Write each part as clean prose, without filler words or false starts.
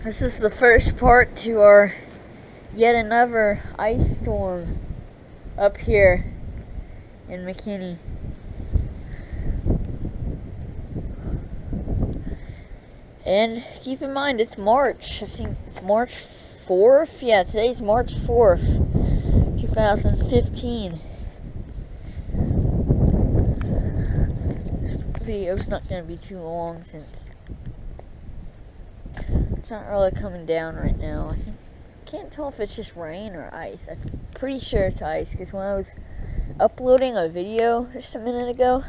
This is the first part to our yet another ice storm up here in McKinney. And keep in mind, it's March. I think it's March 4th. Yeah, today's March 4th, 2015. This video's not going to be too long since it's not really coming down right now. I can't tell if it's just rain or ice. I'm pretty sure it's ice because when I was uploading a video just a minute ago,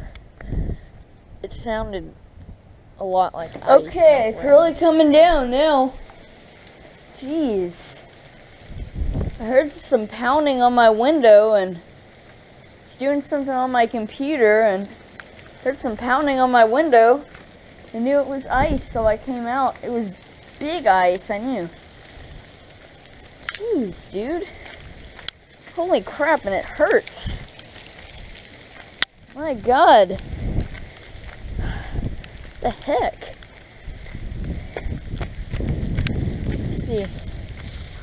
it sounded a lot like ice. Okay, it's really coming down now. Jeez. I heard some pounding on my window and it's doing something on my computer and heard some pounding on my window. I knew it was ice, so I came out. It was big ice, I knew. Jeez, dude. Holy crap, and it hurts. My God. The heck? Let's see.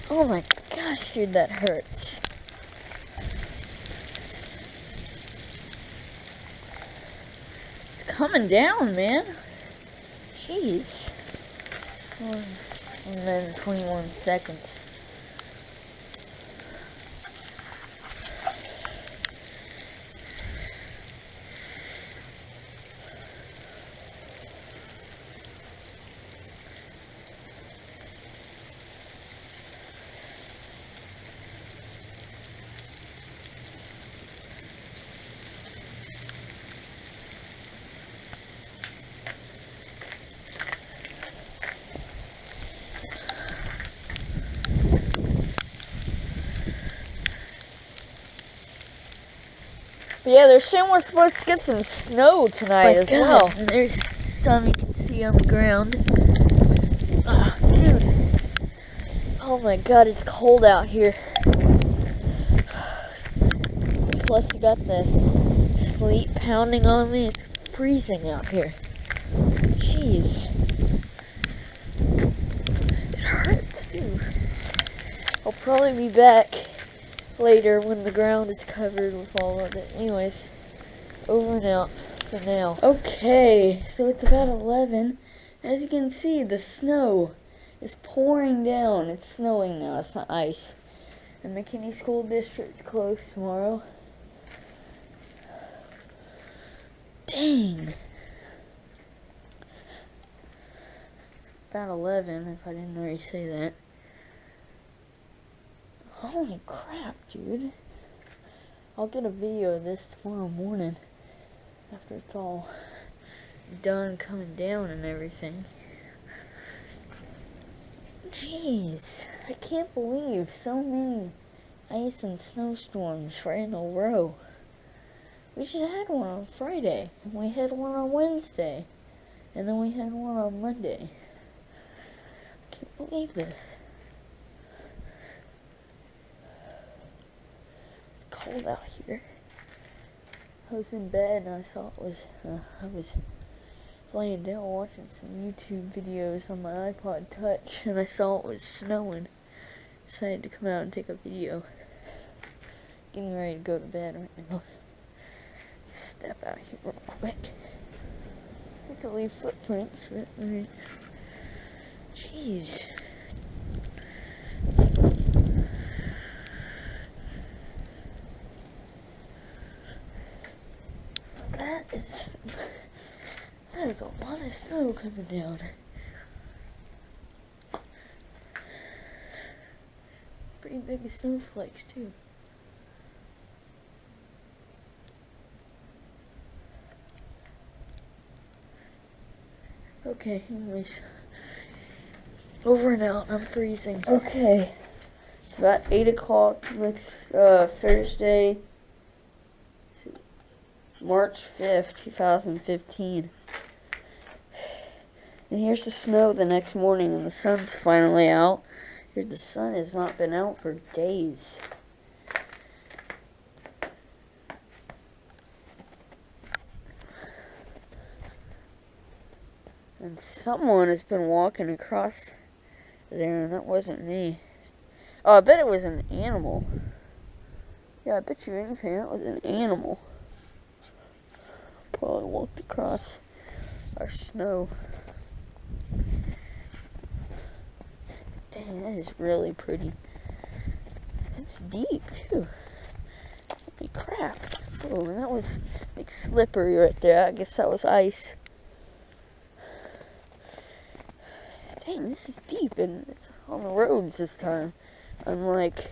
Oh my gosh, dude, that hurts. It's coming down, man. Jeez. And then 21 seconds. But yeah, they're saying we're supposed to get some snow tonight as well. And there's some you can see on the ground. Oh, dude. Oh my God, it's cold out here. Plus, you got the sleet pounding on me. It's freezing out here. Jeez. It hurts, too. I'll probably be back later when the ground is covered with all of it. Anyways, over and out for now. Okay, so it's about 11. As you can see, the snow is pouring down. It's snowing now. It's not ice. The McKinney School District's closed tomorrow. Dang. It's about 11, if I didn't already say that. Holy crap, dude. I'll get a video of this tomorrow morning after it's all done coming down and everything. Jeez, I can't believe so many ice and snowstorms right in a row. We just had one on Friday, and we had one on Wednesday, and then we had one on Monday. I can't believe this. Cold out here. I was in bed and I saw it was, I was laying down watching some YouTube videos on my iPod Touch and I saw it was snowing. Decided to come out and take a video. Getting ready to go to bed right now. Step out here real quick. I have to leave footprints, but I mean, jeez. That is a lot of snow coming down. Pretty big snowflakes too. Okay, anyways. Over and out, I'm freezing. Okay. It's about 8 o'clock next Thursday. March 5th, 2015. And here's the snow the next morning and the sun's finally out. Here the sun has not been out for days. And someone has been walking across Darn, that wasn't me. Oh, I bet it was an animal. Yeah, I bet you anything that was an animal. Probably walked across our snow. Dang, that is really pretty. It's deep, too. Holy crap. Oh, and that was like slippery right there. I guess that was ice. Dang, this is deep, and it's on the roads this time. Unlike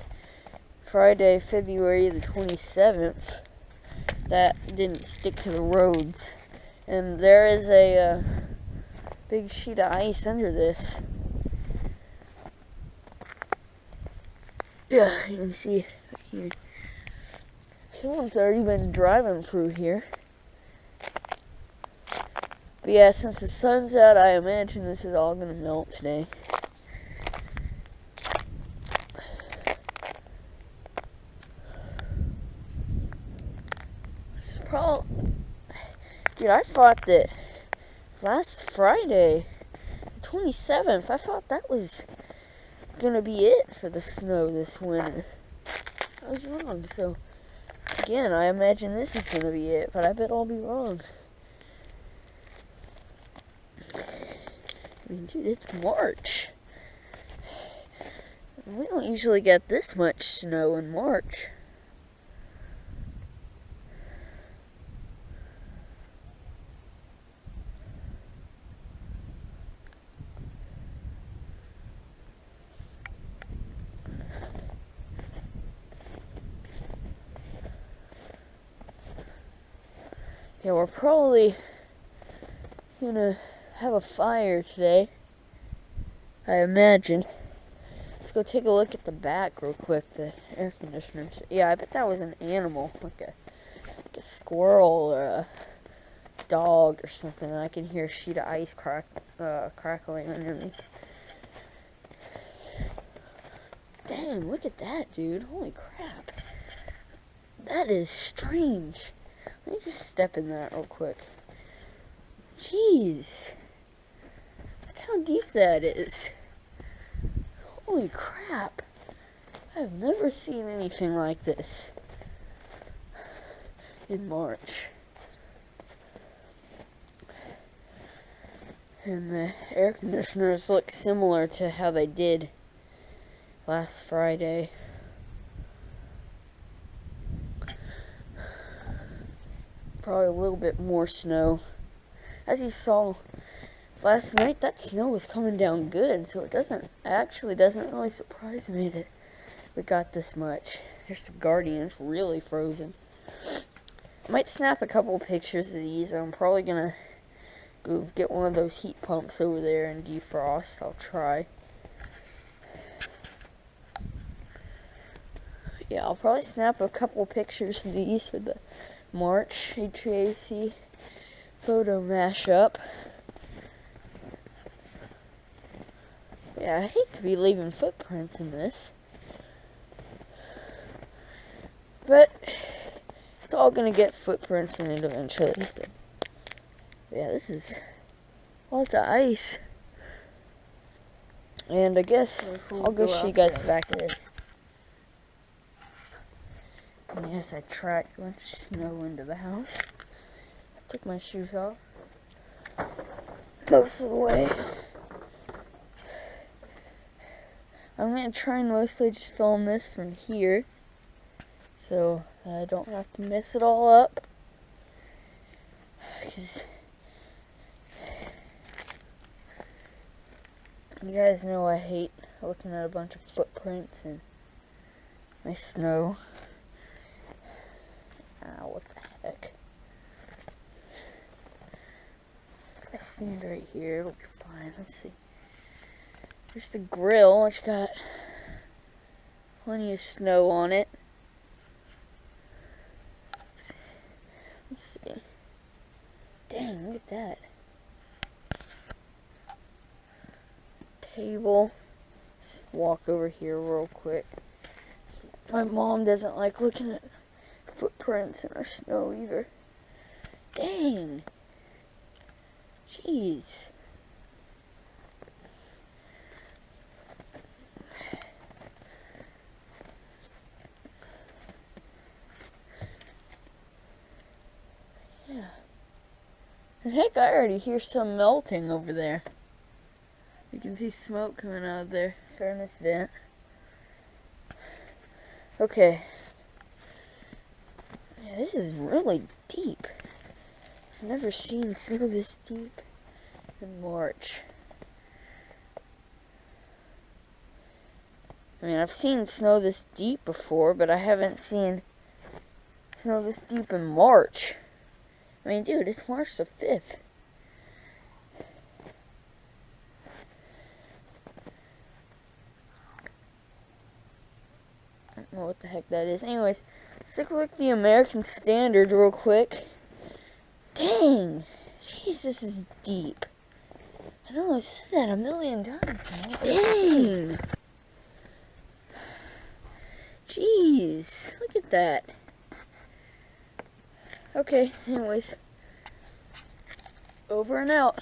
Friday, February the 27th, that didn't stick to the roads. And there is a big sheet of ice under this. Yeah, you can see it right here. Someone's already been driving through here. But yeah, since the sun's out, I imagine this is all gonna melt today. It's probably... Dude, I thought that last Friday, the 27th, I thought that was gonna be it for the snow this winter. I was wrong, so again, I imagine this is gonna be it, but I bet I'll be wrong. I mean, dude, it's March. We don't usually get this much snow in March. Yeah, we're probably gonna have a fire today, I imagine. Let's go take a look at the back real quick, the air conditioners. Yeah, I bet that was an animal, like a squirrel or a dog or something. I can hear a sheet of ice crackling under me. Dang, look at that, dude. Holy crap. That is strange. Let me just step in that real quick. Jeez. Look how deep that is. Holy crap. I've never seen anything like this in March. And the air conditioners look similar to how they did last Friday. Probably a little bit more snow. As you saw last night, that snow was coming down good, so it actually doesn't really surprise me that we got this much. Here's the Guardian, it's really frozen. I might snap a couple pictures of these. I'm probably gonna go get one of those heat pumps over there and defrost. I'll try. Yeah, I'll probably snap a couple pictures of these for the March HVAC photo mashup. Yeah, I hate to be leaving footprints in this, but it's all gonna get footprints in it eventually. Yeah, this is lots of ice. And I guess I'll go show you guys the back of this. And yes, I tracked a bunch of snow into the house. I took my shoes off most of the way. I'm going to try and mostly just film this from here, so I don't have to mess it all up. Because you guys know I hate looking at a bunch of footprints and my snow. What the heck? If I stand right here, it'll be fine. Let's see. There's the grill, which got plenty of snow on it. Let's see. Dang, look at that. Table. Let's walk over here real quick. My mom doesn't like looking at footprints in our snow either. Dang. Jeez. And heck, I already hear some melting over there. You can see smoke coming out of their furnace vent. Okay. Yeah, this is really deep. I've never seen snow this deep in March. I mean, I've seen snow this deep before, but I haven't seen snow this deep in March. I mean, dude, it's March the 5th. I don't know what the heck that is. Anyways, let's take a look at the American Standard real quick. Dang! Jeez, this is deep. I know I've said that a million times now. Dang! Jeez, look at that. Okay, anyways. Over and out.